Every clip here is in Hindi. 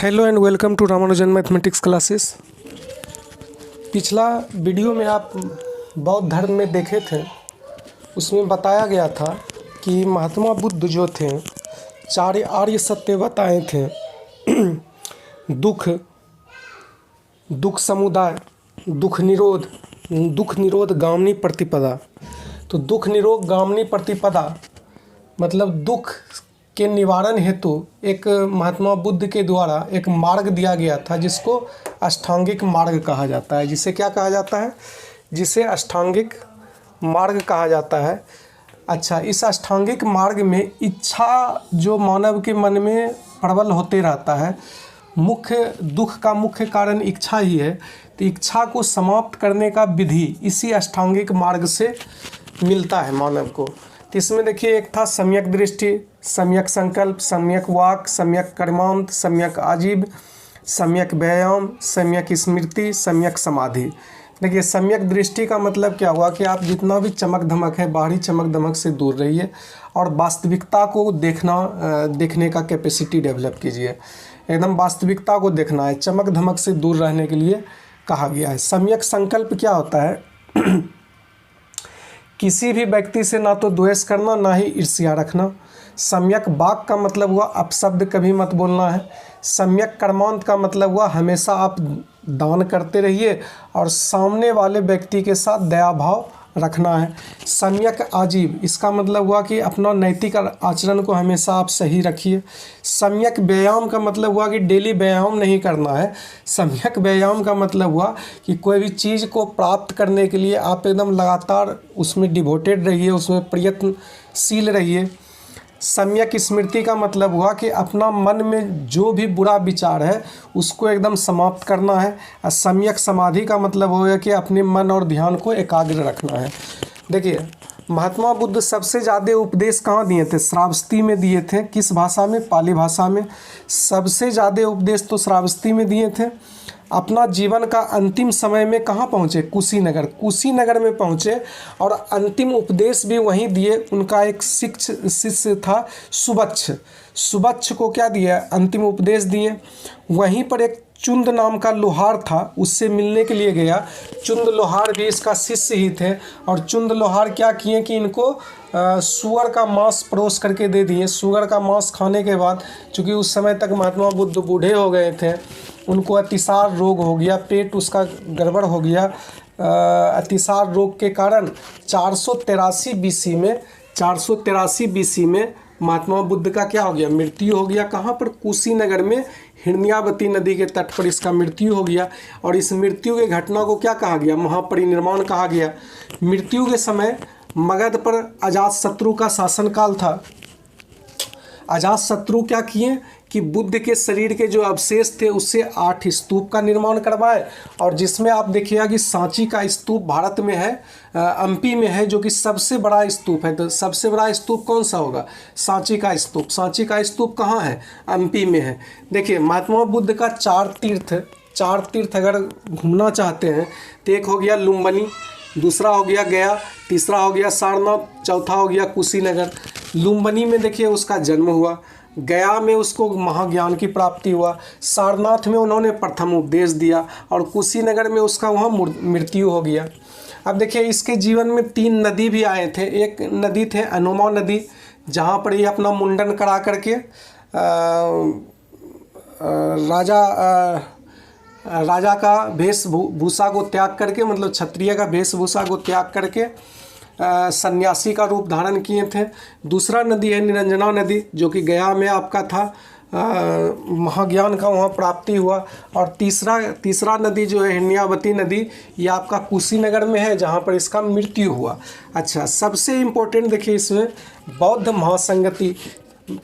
Hello and welcome to Ramanujan mathematics classes. पिछला वीडियो में आप बौद्ध धर्म में देखे थे, उसमें बताया गया था कि महात्मा बुद्ध जो थे चार आर्य सत्य बताए थे। दुख समुदाय, दुख निरोध गामिनी प्रतिपदा। तो दुख निरोध गामिनी प्रतिपदा मतलब दुख के निवारण हेतु एक महात्मा बुद्ध के द्वारा एक मार्ग दिया गया था, जिसको अष्टांगिक मार्ग कहा जाता है। जिसे क्या कहा जाता है? जिसे अष्टांगिक मार्ग कहा जाता है। अच्छा, इस अष्टांगिक मार्ग में इच्छा जो मानव के मन में प्रबल होते रहता है, दुख का मुख्य कारण इच्छा ही है। तो इच्छा को समाप्त करने का विधि इसी अष्टांगिक मार्ग से मिलता है मानव को। तो इसमें देखिए, एक था सम्यक दृष्टि, सम्यक संकल्प, सम्यक वाक, सम्यक कर्मांत, सम्यक आजीव, सम्यक व्यायाम, सम्यक स्मृति, सम्यक समाधि। देखिए, सम्यक दृष्टि का मतलब क्या हुआ कि आप जितना भी चमक धमक है, बाहरी चमक धमक से दूर रहिए और वास्तविकता को देखने का कैपेसिटी डेवलप कीजिए। एकदम वास्तविकता को देखना है, चमक धमक से दूर रहने के लिए कहा गया है। सम्यक संकल्प क्या होता है? किसी भी व्यक्ति से ना तो द्वेष करना, ना ही ईर्ष्या रखना। सम्यक वाक का मतलब हुआ अपशब्द कभी मत बोलना है। सम्यक कर्मांत का मतलब हुआ हमेशा आप दान करते रहिए और सामने वाले व्यक्ति के साथ दया भाव रखना है। सम्यक आजीव, इसका मतलब हुआ कि अपना नैतिक आचरण को हमेशा आप सही रखिए। सम्यक व्यायाम का मतलब हुआ कि डेली व्यायाम नहीं करना है। सम्यक व्यायाम का मतलब हुआ कि कोई भी चीज़ को प्राप्त करने के लिए आप एकदम लगातार उसमें डिवोटेड रहिए, उसमें प्रयत्नशील रहिए। सम्यक स्मृति का मतलब हुआ कि अपना मन में जो भी बुरा विचार है उसको एकदम समाप्त करना है। और सम्यक समाधि का मतलब होगा कि अपने मन और ध्यान को एकाग्र रखना है। देखिए, महात्मा बुद्ध सबसे ज़्यादा उपदेश कहाँ दिए थे? श्रावस्ती में दिए थे। किस भाषा में? पाली भाषा में। सबसे ज़्यादा उपदेश तो श्रावस्ती में दिए थे। अपना जीवन का अंतिम समय में कहाँ पहुँचे? कुशीनगर में पहुँचे और अंतिम उपदेश भी वहीं दिए। उनका एक शिष्य था सुबच्छ को क्या दिया? अंतिम उपदेश दिए। वहीं पर एक चुंद नाम का लोहार था, उससे मिलने के लिए गया। चुंद लोहार भी इसका शिष्य ही थे और चुंद लोहार क्या किए कि इनको सूअर का मांस परोस करके दे दिए। सूअर का मांस खाने के बाद, चूँकि उस समय तक महात्मा बुद्ध बूढ़े हो गए थे, उनको अतिसार रोग हो गया, पेट उसका गड़बड़ हो गया। अतिसार रोग के कारण 483 BC में महात्मा बुद्ध का क्या हो गया? मृत्यु हो गया। कहाँ पर? कुशीनगर में हिरण्यावती नदी के तट पर इसका मृत्यु हो गया। और इस मृत्यु के घटना को क्या कहा गया? महापरिनिर्वाण कहा गया। मृत्यु के समय मगध पर अजातशत्रु का शासनकाल था। अजातशत्रु क्या किए कि बुद्ध के शरीर के जो अवशेष थे उससे 8 स्तूप का निर्माण करवाए। और जिसमें आप देखिएगा कि सांची का स्तूप भारत में है, एमपी में है, जो कि सबसे बड़ा स्तूप है। तो सबसे बड़ा स्तूप कौन सा होगा? सांची का स्तूप। सांची का स्तूप कहाँ है? एमपी में है। देखिए, महात्मा बुद्ध का चार तीर्थ अगर घूमना चाहते हैं तो एक हो गया लुम्बिनी, दूसरा हो गया गया, तीसरा हो गया सारनाथ, चौथा हो गया कुशीनगर। लुम्बिनी में देखिए उसका जन्म हुआ, गया में उसको महाज्ञान की प्राप्ति हुआ, सारनाथ में उन्होंने प्रथम उपदेश दिया और कुशीनगर में उसका वहाँ मृत्यु हो गया। अब देखिए, इसके जीवन में 3 नदी भी आए थे। एक नदी थे अनुमा नदी, जहाँ पर ये अपना मुंडन करा करके राजा का वेशभूषा को त्याग करके, मतलब क्षत्रिय का वेशभूषा को त्याग करके सन्यासी का रूप धारण किए थे। दूसरा नदी है निरंजना नदी, जो कि गया में आपका था, महाज्ञान का वहाँ प्राप्ति हुआ। और तीसरा नदी जो है हिरण्यावती नदी, ये आपका कुशीनगर में है, जहाँ पर इसका मृत्यु हुआ। अच्छा, सबसे इम्पोर्टेंट देखिए इसमें बौद्ध महासंगति।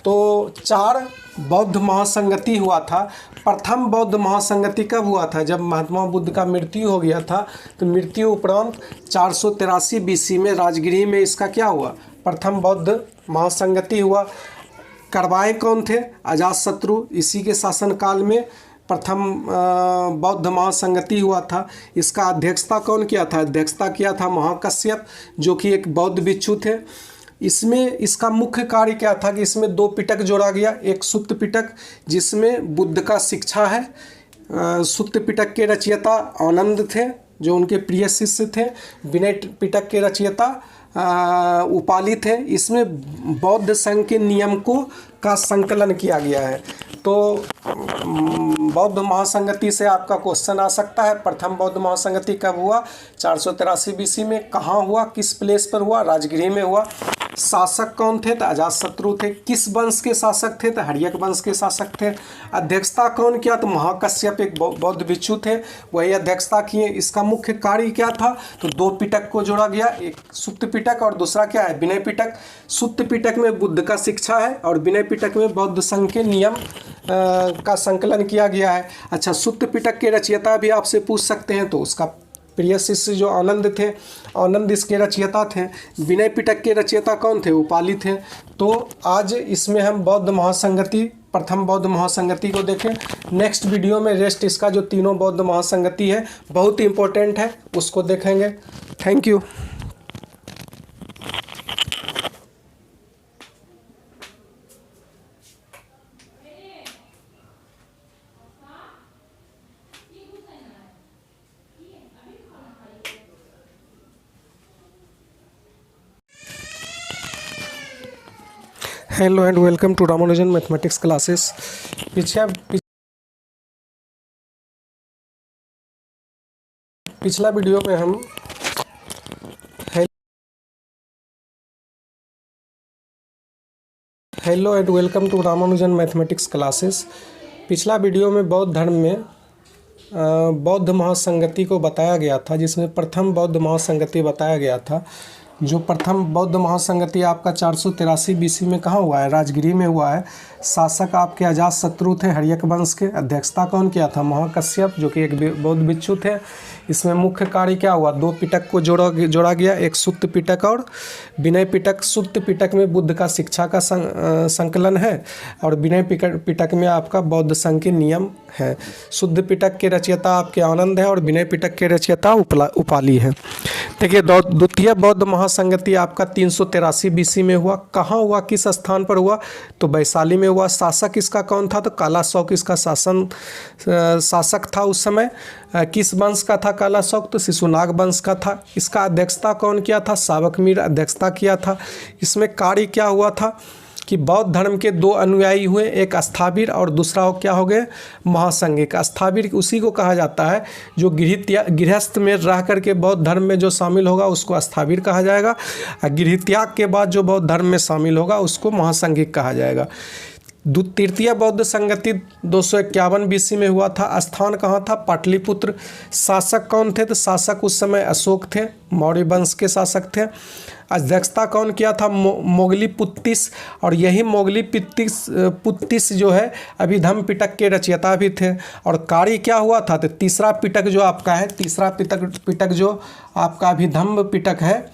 तो 4 बौद्ध महासंगति हुआ था। प्रथम बौद्ध महासंगति कब हुआ था? जब महात्मा बुद्ध का मृत्यु हो गया था। तो मृत्यु उपरांत 483 BC में राजगृह में इसका क्या हुआ? प्रथम बौद्ध महासंगति हुआ। करवाए कौन थे? अजातशत्रु। इसी के शासनकाल में प्रथम बौद्ध महासंगति हुआ था। इसका अध्यक्षता कौन किया था? अध्यक्षता किया था महाकश्यप, जो कि एक बौद्ध भिक्षु थे। इसमें इसका मुख्य कार्य क्या था कि इसमें 2 पिटक जोड़ा गया। एक सुत्त पिटक जिसमें बुद्ध का शिक्षा है। सुत्त पिटक के रचयिता आनंद थे जो उनके प्रिय शिष्य थे। विनय पिटक के रचयिता उपाली थे। इसमें बौद्ध संघ के नियमों का संकलन किया गया है। तो बौद्ध महासंगति से आपका क्वेश्चन आ सकता है, प्रथम बौद्ध महासंगति कब हुआ? 483 BC में। कहाँ हुआ? किस प्लेस पर हुआ? राजगृह में हुआ। शासक कौन थे? तो अजातशत्रु थे। किस वंश के शासक थे? तो हर्यक वंश के शासक थे। अध्यक्षता कौन किया? तो महाकश्यप एक बौद्ध भिक्षु थे, वही अध्यक्षता किए। इसका मुख्य कार्य क्या था? तो 2 पिटक को जोड़ा गया, एक सुत्त पिटक और दूसरा क्या है? विनय पिटक। सुत्त पिटक में बुद्ध का शिक्षा है और विनय पिटक में बौद्ध संघ के नियम का संकलन किया गया है। अच्छा, सुत्त पिटक के रचयिता भी आपसे पूछ सकते हैं, तो उसका प्रिय शिष्य जो आनंद थे, आनंद इसके रचयिता थे। विनय पिटक के रचयिता कौन थे? उपाली थे। तो आज इसमें हम बौद्ध महासंगति, प्रथम बौद्ध महासंगति को देखें। नेक्स्ट वीडियो में रेस्ट इसका जो तीनों बौद्ध महासंगति है बहुत ही इंपॉर्टेंट है, उसको देखेंगे। Thank you. Hello and welcome to Ramanujan mathematics classes. पिछला वीडियो में हम hello and welcome to Ramanujan mathematics classes. पिछला वीडियो में बौद्ध धर्म में बौद्ध महासंगति को बताया गया था, जिसमें प्रथम बौद्ध महासंगति बताया गया था। जो प्रथम बौद्ध महासंगति आपका 483 BC में कहाँ हुआ है? राजगृह में हुआ है। शासक आपके अजातशत्रु थे हर्यक वंश के। अध्यक्षता कौन किया था? महाकश्यप जो कि एक बौद्ध भिक्षु थे। इसमें मुख्य कार्य क्या हुआ? 2 पिटक को जोड़ा गया, एक सुत्त पिटक और विनय पिटक। सुत्त पिटक में बुद्ध का शिक्षा का संकलन है और विनय पिटक में आपका बौद्ध संघ के नियम है। शुद्ध पिटक के रचयिता आपके आनंद है और विनय पिटक के रचयिता उपाली है। देखिए, द्वितीय बौद्ध महासंगति आपका 383 BC में हुआ। कहाँ हुआ? किस स्थान पर हुआ? तो वैशाली में हुआ। शासक इसका कौन था? तो कालाशौक इसका शासक था उस समय। किस वंश का था कालाशौक? तो शिशुनाग वंश का था। इसका अध्यक्षता कौन किया था? सावकमीर अध्यक्षता किया था। इसमें कार्य क्या हुआ था कि बौद्ध धर्म के 2 अनुयायी हुए, एक स्थाविर और दूसरा क्या हो गए? महासंघिक। स्थाविर उसी को कहा जाता है जो गृहस्थ में रह करके बौद्ध धर्म में जो शामिल होगा उसको स्थाविर कहा जाएगा, और गृहत्याग के बाद जो बौद्ध धर्म में शामिल होगा उसको महासंघिक कहा जाएगा। तृतीय बौद्ध संगति 251 BC में हुआ था। स्थान कहाँ था? पाटलिपुत्र। शासक कौन थे? तो शासक उस समय अशोक थे, मौर्य वंश के शासक थे। अध्यक्षता कौन किया था? मोगलीपुत्तिस। और यही मोगलीपुत्तिस जो है अभिधम पिटक के रचयिता भी थे। और कार्य क्या हुआ था? तो तीसरा पिटक जो आपका है, तीसरा पिटक जो आपका अभिधम पिटक है,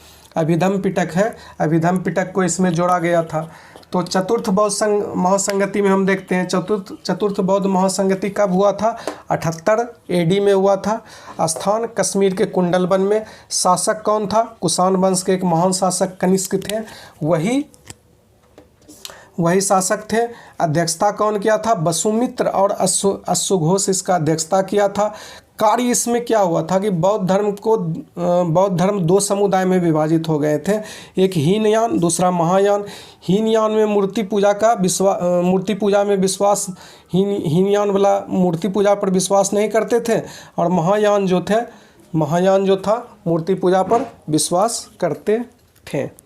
अभिधम पिटक को इसमें जोड़ा गया था। तो चतुर्थ बौद्ध महासंगति में हम देखते हैं, चतुर्थ बौद्ध महासंगति कब हुआ था? 78 AD में हुआ था। स्थान कश्मीर के कुंडलवन में। शासक कौन था? कुषाण वंश के एक महान शासक कनिष्क थे, वही शासक थे। अध्यक्षता कौन किया था? वसुमित्र और अश्वघोष इसका अध्यक्षता किया था। कार्य इसमें क्या हुआ था कि बौद्ध धर्म 2 समुदाय में विभाजित हो गए थे, एक हीनयान, दूसरा महायान। हीनयान में मूर्ति पूजा में विश्वास, हीनयान वाला मूर्ति पूजा पर विश्वास नहीं करते थे, और महायान जो था मूर्ति पूजा पर विश्वास करते थे।